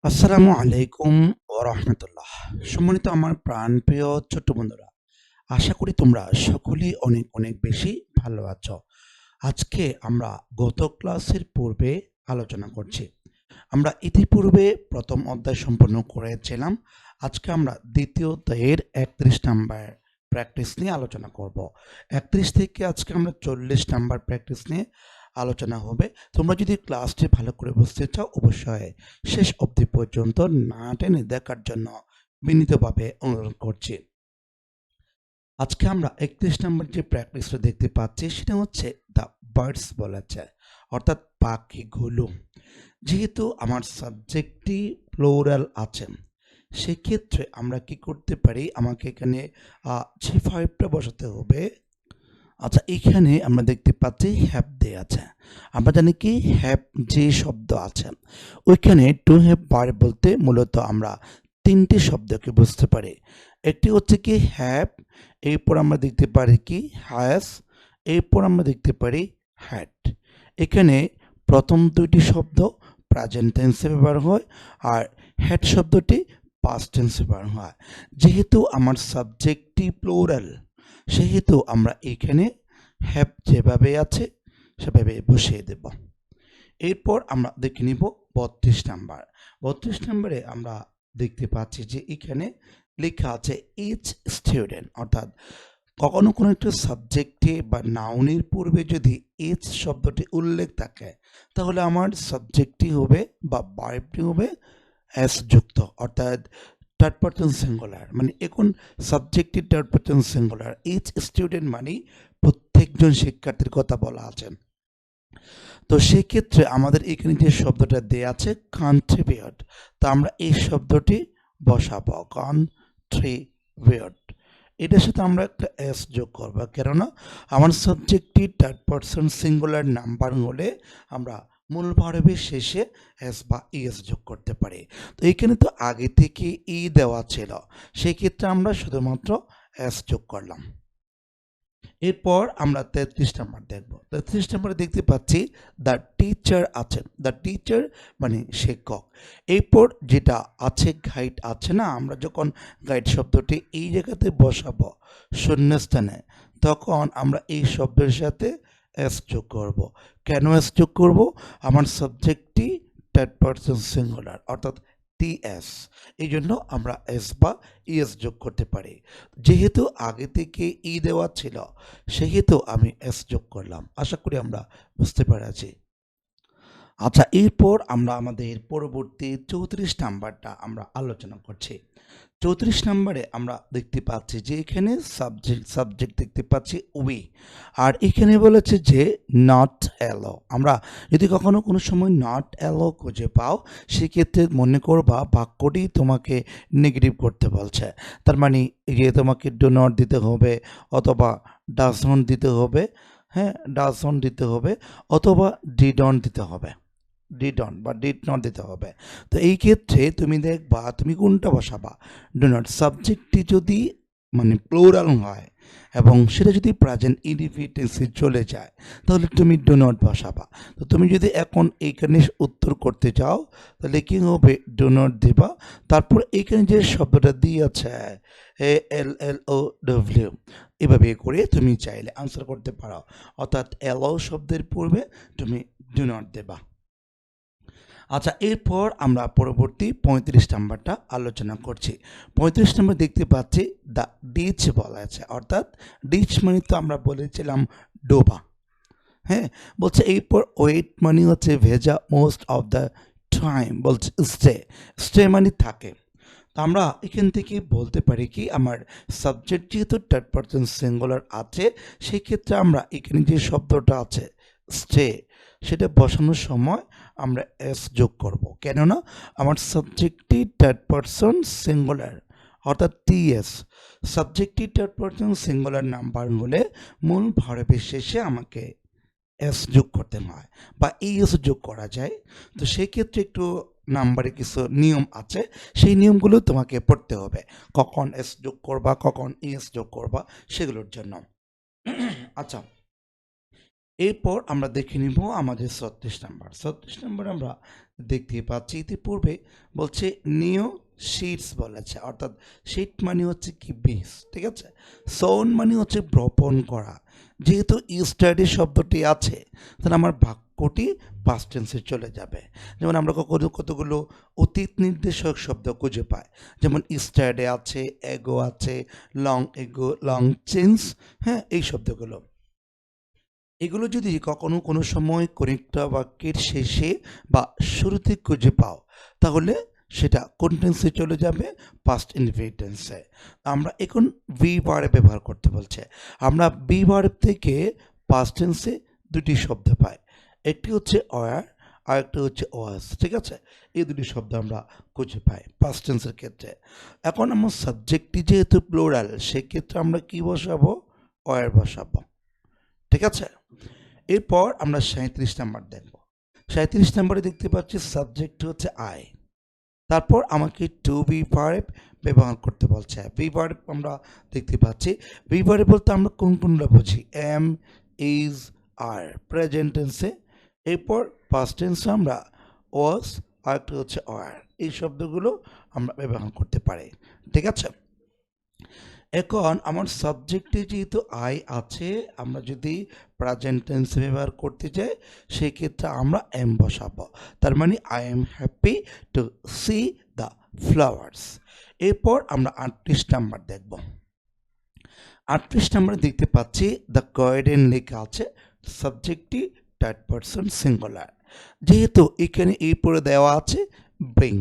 আসসালামু আলাইকুম ওয়া রাহমাতুল্লাহ। সম্মানিত আমার প্রাণপ্রিয় ছোট্ট বন্ধুরা, আশা করি তোমরা সকলেই অনেক অনেক বেশি ভালো আছো। আজকে আমরা গত ক্লাসের পূর্বে আলোচনা করছি। আমরা ইতিপূর্বে প্রথম অধ্যায় সম্পন্ন করেছিলাম। আজকে আমরা দ্বিতীয় অধ্যায়ের ৩১ নাম্বার প্র্যাকটিস নিয়ে আলোচনা করব। ৩১ থেকে আজকে আমরা ৪০ নাম্বার প্র্যাকটিস নিয়ে আলোচনা হবে। তোমরা যদি ক্লাসটি ভালো করে বুঝতে চাও অবশ্যই শেষ অবধি পর্যন্ত না টেনে দেখার জন্য বিনীতভাবে অনুরোধ করছি। আজকে আমরা ৩১ নম্বর যে প্র্যাকটিসটা দেখতে পাচ্ছি সেটা হচ্ছে দ্য বার্ডস বলেছে, অর্থাৎ পাখিগুলো। যেহেতু আমার সাবজেক্টটি প্লুরাল আছে, সেক্ষেত্রে আমরা কি করতে পারি, আমাকে এখানে জি ফাইভটা বসাতে হবে। আচ্ছা, এখানে আমরা দেখতে পাচ্ছি হ্যাভ দেয়া আছে। আমরা জানি কি হ্যাভ যে শব্দ আছে ওইখানে টু হ্যাভ ভার্ব বলতে মূলত আমরা তিনটি শব্দকে বুঝতে পারি। একটি হচ্ছে কি হ্যাভ, এরপর আমরা দেখতে পারি কি হ্যাজ, এরপর আমরা দেখতে পারি হ্যাড। এখানে প্রথম দুইটি শব্দ প্রেজেন্ট টেন্সে ব্যবহার হয় আর হ্যাড শব্দটি পাস্ট টেন্সে ব্যবহার হয়। যেহেতু আমার সাবজেক্টটি প্লুরাল, সেহেতু আমরা এখানে হ্যাভ যেভাবে আছে সেভাবে বসিয়ে দেব। এরপর আমরা দেখে নিব ৩২ নাম্বার। ৩২ নম্বরে আমরা দেখতে পাচ্ছি যে এখানে লেখা আছে ইচ স্টুডেন্ট, অর্থাৎ কখনো কোনো একটা সাবজেক্টে বা নাউনের পূর্বে যদি ইচ শব্দটি উল্লেখ থাকে তাহলে আমার সাবজেক্টটি হবে বা ভার্বটি হবে এস যুক্ত, অর্থাৎ থার্ড পারসন সিঙ্গুলার। মানে এখন সাবজেক্টটি third person singular, each student মানে প্রত্যেকজন শিক্ষার্থীর কথা বলা আছে। তো সেক্ষেত্রে আমাদের এখানে যে শব্দটা দেয়া আছে কন্ট্রিবিউট, তো আমরা এই শব্দটি বসাবো কন্ট্রিবিউট। এটার সাথে আমরা একটা এস যোগ করবো, কেননা আমার সাবজেক্টটি থার্ড পারসন সিঙ্গুলার নাম্বার হলে আমরা মূল ভার্বের শেষে এস বা ইএস যোগ করতে পারি। তো এখানে তো আগে থেকে ই দেওয়া ছিল, সেই ক্ষেত্রে আমরা শুধুমাত্র এস যোগ করলাম। এরপর আমরা ৩৩ নম্বর দেখব। ৩৩ নম্বরে দেখতে পাচ্ছি দ্য টিচার আছেন। দ্য টিচার মানে শিক্ষক। এরপর যেটা আছে গাইড আছে না, আমরা যখন গাইড শব্দটি এই জায়গাতে বসাবো শূন্যস্থানে, তখন আমরা এই শব্দের সাথে এস যোগ করব। কেন এস যোগ করব? আমার সাবজেক্টটি থার্ড পারসন সিঙ্গুলার, অর্থাৎ টিএস, এই জন্য আমরা এস বা ইএস যোগ করতে পারি। যেহেতু আগে থেকে ই দেওয়া ছিল সেহেতু আমি এস যোগ করলাম। আশা করি আমরা বুঝতে পেরেছি। আচ্ছা, এরপর আমরা আমাদের পরবর্তী ৩৪ নাম্বারটা আমরা আলোচনা করছি। ৩৪ নাম্বারে আমরা দেখতে পাচ্ছি যে এখানে সাবজেক্ট দেখতে পাচ্ছি উই, আর এখানে বলেছে যে নট অ্যালো। আমরা যদি কখনো কোনো সময় নট অ্যালো খুঁজে পাও সেক্ষেত্রে মনে করবা বাক্যটি তোমাকে নেগেটিভ করতে বলছে। তার মানে গিয়ে তোমাকে ডু নট দিতে হবে, অথবা ডাজ নট দিতে হবে, হ্যাঁ ডাজ নট দিতে হবে, অথবা ডিডন্ট দিতে হবে, ডিডন্ট বা ডিড নট দিতে হবে। তো এই ক্ষেত্রে তুমি দেখবা তুমি কোনটা বসাবা। ডু নট সাবজেক্টটি যদি মানে প্লুরাল হয় এবং সেটা যদি প্রেজেন্ট ইনডিফিনিটে চলে যায় তাহলে তুমি ডু নট বসাবা। তো তুমি যদি এখন এইখানে উত্তর করতে চাও তাহলে কি হবে, ডু নট দিবা। তারপর এইখানে যে শব্দটা দিয়েছে এ এল এল ও ডব্লিউ, এভাবে করে তুমি চাইলে আনসার করতে পারো, অর্থাৎ অ্যালাউ শব্দের পূর্বে তুমি ডু নট দেবা। আচ্ছা, এরপর আমরা পরবর্তী ৩৫ নাম্বারটা আলোচনা করছি। ৩৫ নম্বর দেখতে পাচ্ছি দ্য ডিচ বলা আছে, অর্থাৎ ডিচ মানে তো আমরা বলেছিলাম ডোবা। হ্যাঁ, বলছে এরপর ওয়েট মানে হচ্ছে ভেজা মোস্ট অফ দ্য টাইম, বলছে স্টে, স্টে মানে থাকে। তো আমরা এখান থেকে বলতে পারি কি আমার সাবজেক্ট যেহেতু থার্ড পারসন সিঙ্গুলার আছে সেই ক্ষেত্রে আমরা এখানে যে শব্দটা আছে স্টে সেটা বসানোর সময় আমরা এস যোগ করব, কেননা আমার সাবজেক্টটি থার্ড পারসন সিঙ্গুলার, অর্থাৎ টিএস। সাবজেক্টটি থার্ড পারসন সিঙ্গুলার নাম্বার হলে মূল ভার্বের শেষে আমাকে এস যোগ করতে হয় বা এস যোগ করা যায়। তো সেই ক্ষেত্রে একটু নাম্বারে কিছু নিয়ম আছে, সেই নিয়মগুলো তোমাকে পড়তে হবে, কখন এস যোগ করবা কখন এস যোগ করবা সেগুলোর জন্য। আচ্ছা, এরপর আমরা দেখে নিব আমাদের 36 নাম্বার। 36 নাম্বার আমরা দেখতে পাচ্ছি ইতিপূর্বে বলছে নিউ সিডস বলেছে, অর্থাৎ সিড মানে হচ্ছে কি বীজ, ঠিক আছে। সোন মানে হচ্ছে বপন করা। যেহেতু স্টাডি শব্দটি আছে তাহলে আমার বাক্যটি পাস্ট টেন্সে চলে যাবে। যেমন আমরা কতগুলো অতীত নির্দেশক শব্দ খুঁজে পাই, যেমন স্টাডি আছে, এগো আছে, লং এগো, লং চেঞ্জ, হ্যাঁ, এই শব্দগুলো। এগুলো যদি কখনো কোনো সময় কোনো একটা বাক্যের শেষে বা শুরুতে খুঁজে পাও তাহলে সেটা কোন টেন্সে চলে যাবে? পাস্ট ইনডিফিনিট টেন্সে। আমরা এখন বি ভার্ব ব্যবহার করতে বলছে। আমরা বি ভার্ব থেকে পাস্ট টেন্সে দুটি শব্দ পাই, একটি হচ্ছে ওয়ার আর একটা হচ্ছে ওয়াজ, ঠিক আছে। এই দুটি শব্দ আমরা খুঁজে পাই পাস্ট টেন্সের ক্ষেত্রে। এখন আমার সাবজেক্টটি যেহেতু প্লুরাল সেক্ষেত্রে আমরা কি বসাবো? ওয়ার বসাবো, ঠিক আছে। এরপর আমরা 37 নাম্বার দেখব। 37 নাম্বারে দেখতে পাচ্ছি সাবজেক্ট হচ্ছে আই, তারপর আমাকে টু বি ভার্ব ব্যবহার করতে বলছে। বি ভার্ব আমরা দেখতে পাচ্ছি, বি ভার্ব বলতে আমরা কোনগুলো বুঝি? এম, ইজ, আর প্রেজেন্ট টেন্সে। এরপর পাস্ট টেন্সে আমরা ওয়াজ আর একটা হচ্ছে আর, এই শব্দগুলো আমরা ব্যবহার করতে পারি, ঠিক আছে। এখন আমার সাবজেক্টে যেহেতু আই আছে, আমরা যদি প্রেজেন্ট টেন্স ব্যবহার করতে চাই সেক্ষেত্রে আমরা এম বসাবো। তার মানে I am happy to C the flowers. এরপর আমরা 38 নাম্বার দেখব। 38 নাম্বারে দেখতে পাচ্ছি দ্য গার্ডেন লেখা আছে, সাবজেক্টটি থার্ড পারসন সিঙ্গুলার। যেহেতু এখানে এই পরে দেওয়া আছে ব্রিং,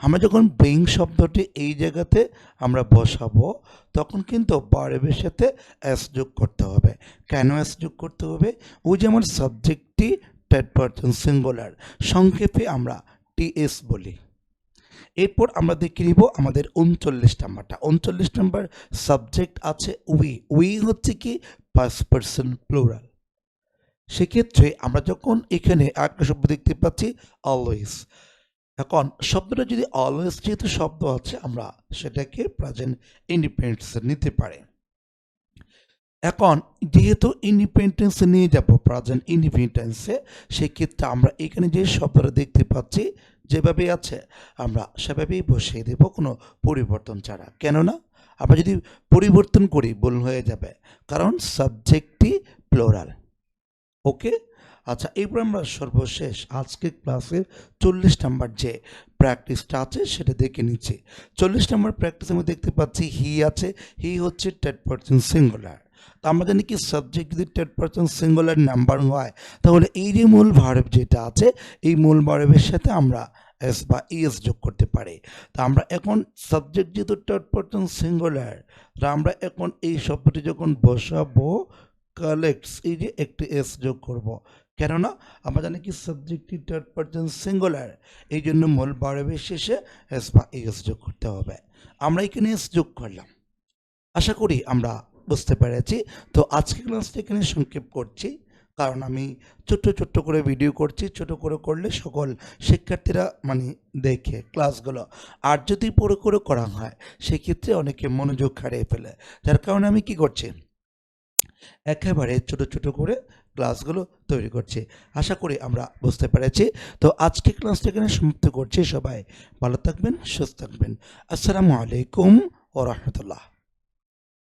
আমরা যখন ব্রিং শব্দটি এই জায়গাতে আমরা বসাবো তখন কিন্তু ভার্বের সাথে এস যোগ করতে হবে। কেন এস যোগ করতে হবে? ওই যে আমার সাবজেক্টটি থার্ড পারসন সিঙ্গুলার, সংক্ষেপে আমরা টিএস বলি। এরপর আমরা দেখে নিব আমাদের 39 নাম্বারটা। 39 নাম্বার সাবজেক্ট আছে উই। উই হচ্ছে কি ফার্স্ট পারসন প্লুরাল। সেক্ষেত্রে আমরা যখন এখানে একটা শব্দ দেখতে পাচ্ছি অলওয়েজ, এখন শব্দটা যদি অলওয়েজ যেহেতু শব্দ আছে আমরা সেটাকে প্রেজেন্ট ইন্ডিপেন্ডেন্সে নিতে পারি। এখন যেহেতু ইন্ডিপেন্ডেন্সে নিয়ে যাব প্রেজেন্ট ইন্ডিপেন্ডেন্সে, সেক্ষেত্রে আমরা এখানে যে শব্দটা দেখতে পাচ্ছি যেভাবে আছে আমরা সেভাবেই বসিয়ে দেব, কোনো পরিবর্তন ছাড়া। কেননা আমরা যদি পরিবর্তন করি ভুল হয়ে যাবে, কারণ সাবজেক্টটি প্লুরাল। ওকে, আচ্ছা, এরপর আমরা সর্বশেষ আজকে ক্লাসের 40 নাম্বার যে প্র্যাকটিসটা আছে সেটা দেখে নিচ্ছি। 40 নাম্বার প্র্যাকটিস আমরা দেখতে পাচ্ছি হি আছে, হি হচ্ছে থার্ড পারসন সিঙ্গুলার। তো আমরা জানি কি সাবজেক্ট যদি থার্ড পারসন সিঙ্গুলার নাম্বার হয় তাহলে এই যে মূল ভার্ব যেটা আছে এই মূল ভার্বের সাথে আমরা এস বা ইএস যোগ করতে পারি। তো আমরা এখন সাবজেক্ট যেহেতু থার্ড পারসন সিঙ্গুলার, তো আমরা এখন এই শব্দটি যখন বসাবো কালেক্টস, এই যে একটি এস যোগ করব। কেননা আমরা জানি কি সাবজেক্টটি থার্ড পারসন সিঙ্গুলার, এই জন্য মূল ভার্বের শেষে এস বা ইএস যোগ করতে হবে। আমরা এখানে এস যোগ করলাম, আশা করি আমরা বুঝতে পেরেছি। তো আজকে ক্লাসটা এখানে সংক্ষেপ করছি, কারণ আমি ছোট্ট করে ভিডিও করছি। ছোট করে করলে সকল শিক্ষার্থীরা দেখে ক্লাসগুলো, আর যদি পুরো করে করা হয় সেক্ষেত্রে অনেকে মনোযোগ হারিয়ে ফেলে। যার কারণে আমি কি করছি, একেবারে ছোট করে ক্লাসগুলো তৈরি করছি। আশা করি আমরা বুঝতে পেরেছি। তো আজকে ক্লাসটা এখানে সমাপ্ত করছি। সবাই ভালো থাকবেন, সুস্থ থাকবেন। আসসালামু আলাইকুম ওয়া রাহমাতুল্লাহ।